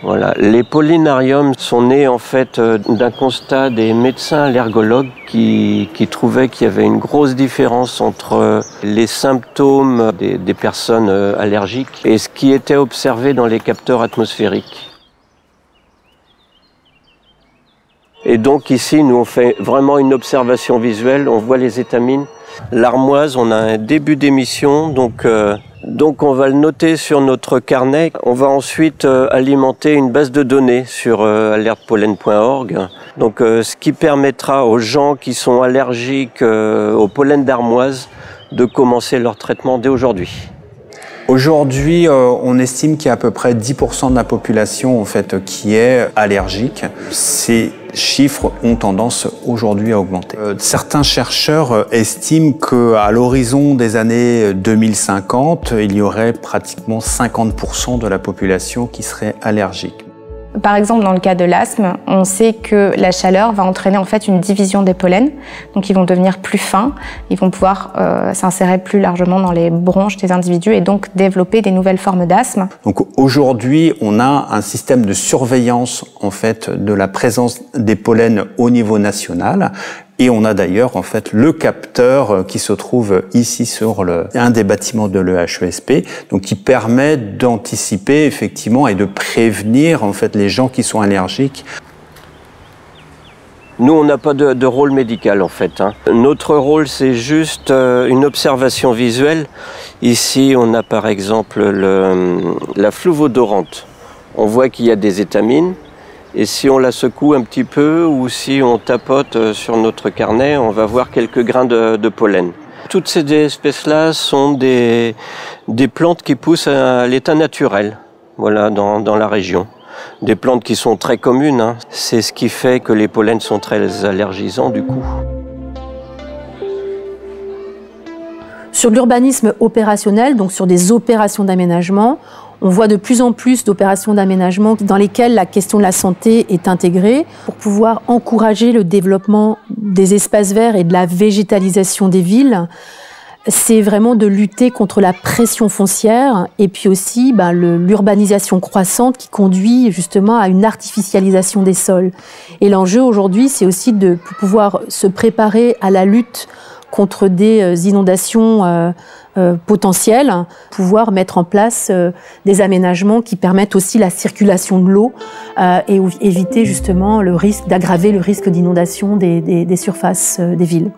Voilà. Les pollinariums sont nés en fait d'un constat des médecins allergologues qui trouvaient qu'il y avait une grosse différence entre les symptômes des personnes allergiques et ce qui était observé dans les capteurs atmosphériques. Et donc ici, nous on fait vraiment une observation visuelle, on voit les étamines. L'armoise, on a un début d'émission, donc on va le noter sur notre carnet. On va ensuite alimenter une base de données sur alertepollen.org. Donc, ce qui permettra aux gens qui sont allergiques au pollen d'armoise de commencer leur traitement dès aujourd'hui. Aujourd'hui, on estime qu'il y a à peu près 10% de la population en fait, qui est allergique. Ces chiffres ont tendance aujourd'hui à augmenter. Certains chercheurs estiment qu'à l'horizon des années 2050, il y aurait pratiquement 50% de la population qui serait allergique. Par exemple, dans le cas de l'asthme, on sait que la chaleur va entraîner en fait une division des pollens, donc ils vont devenir plus fins, ils vont pouvoir s'insérer plus largement dans les bronches des individus et donc développer des nouvelles formes d'asthme. Donc aujourd'hui, on a un système de surveillance en fait de la présence des pollens au niveau national. Et on a d'ailleurs en fait le capteur qui se trouve ici sur un des bâtiments de l'EHESP, donc qui permet d'anticiper effectivement et de prévenir en fait les gens qui sont allergiques. Nous, on n'a pas de rôle médical en fait. Notre rôle, c'est juste une observation visuelle. Ici, on a par exemple la fleuve odorante. On voit qu'il y a des étamines. Et si on la secoue un petit peu ou si on tapote sur notre carnet, on va voir quelques grains de pollen. Toutes ces espèces-là sont des plantes qui poussent à l'état naturel, voilà, dans la région. Des plantes qui sont très communes, C'est ce qui fait que les pollens sont très allergisants du coup. Sur l'urbanisme opérationnel, donc sur des opérations d'aménagement, on voit de plus en plus d'opérations d'aménagement dans lesquelles la question de la santé est intégrée pour pouvoir encourager le développement des espaces verts et de la végétalisation des villes. C'est vraiment de lutter contre la pression foncière et puis aussi l'urbanisation croissante qui conduit justement à une artificialisation des sols. Et l'enjeu aujourd'hui, c'est aussi de pouvoir se préparer à la lutte contre des inondations potentielles, pouvoir mettre en place des aménagements qui permettent aussi la circulation de l'eau et éviter justement le risque d'aggraver le risque d'inondation des surfaces des villes.